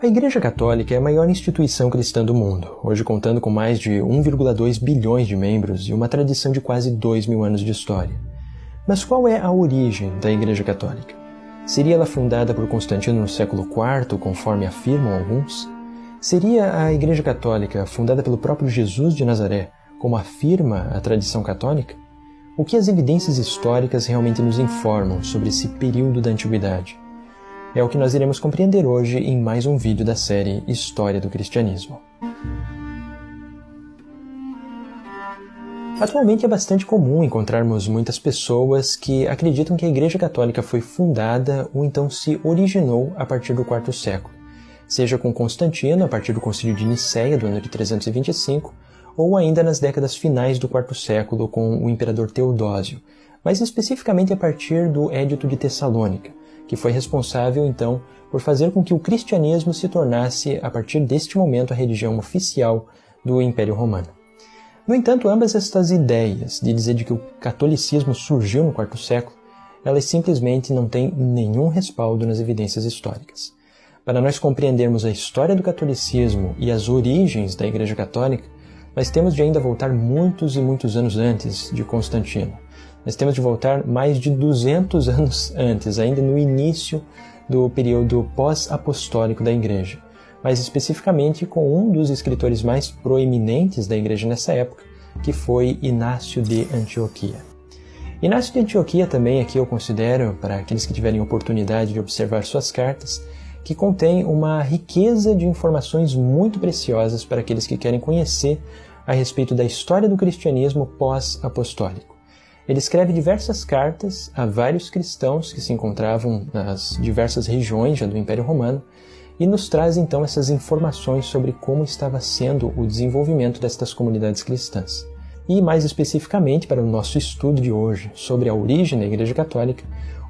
A Igreja Católica é a maior instituição cristã do mundo, hoje contando com mais de 1,2 bilhões de membros e uma tradição de quase 2.000 anos de história. Mas qual é a origem da Igreja Católica? Seria ela fundada por Constantino no século IV, conforme afirmam alguns? Seria a Igreja Católica fundada pelo próprio Jesus de Nazaré, como afirma a tradição católica? O que as evidências históricas realmente nos informam sobre esse período da Antiguidade? É o que nós iremos compreender hoje em mais um vídeo da série História do Cristianismo. Atualmente é bastante comum encontrarmos muitas pessoas que acreditam que a Igreja Católica foi fundada ou então se originou a partir do IV século, seja com Constantino a partir do Concílio de Nicéia do ano de 325, ou ainda nas décadas finais do IV século com o imperador Teodósio, mas especificamente a partir do Édito de Tessalônica, que foi responsável, então, por fazer com que o cristianismo se tornasse, a partir deste momento, a religião oficial do Império Romano. No entanto, ambas estas ideias de dizer de que o catolicismo surgiu no IV século, elas simplesmente não têm nenhum respaldo nas evidências históricas. Para nós compreendermos a história do catolicismo e as origens da Igreja Católica, nós temos de ainda voltar muitos e muitos anos antes de Constantino. Nós temos de voltar mais de 200 anos antes, ainda no início do período pós-apostólico da Igreja, mais especificamente com um dos escritores mais proeminentes da Igreja nessa época, que foi Inácio de Antioquia. Inácio de Antioquia também aqui eu considero, para aqueles que tiverem oportunidade de observar suas cartas, que contém uma riqueza de informações muito preciosas para aqueles que querem conhecer a respeito da história do cristianismo pós-apostólico. Ele escreve diversas cartas a vários cristãos que se encontravam nas diversas regiões já do Império Romano e nos traz então essas informações sobre como estava sendo o desenvolvimento destas comunidades cristãs. E mais especificamente para o nosso estudo de hoje sobre a origem da Igreja Católica,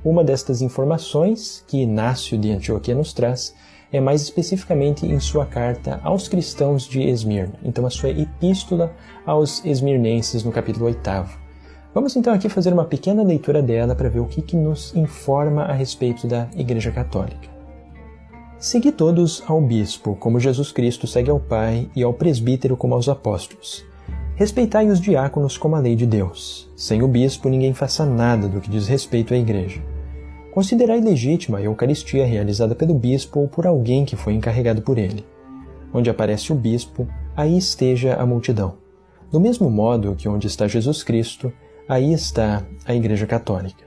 uma destas informações que Inácio de Antioquia nos traz é mais especificamente em sua carta aos cristãos de Esmirna, então a sua epístola aos esmirnenses no capítulo 8º. Vamos então aqui fazer uma pequena leitura dela para ver o que nos informa a respeito da Igreja Católica. Segui todos ao bispo, como Jesus Cristo segue ao Pai, e ao presbítero como aos apóstolos. Respeitai os diáconos como a lei de Deus. Sem o bispo ninguém faça nada do que diz respeito à Igreja. Considerai legítima a Eucaristia realizada pelo bispo ou por alguém que foi encarregado por ele. Onde aparece o bispo, aí esteja a multidão. Do mesmo modo que onde está Jesus Cristo, aí está a Igreja Católica.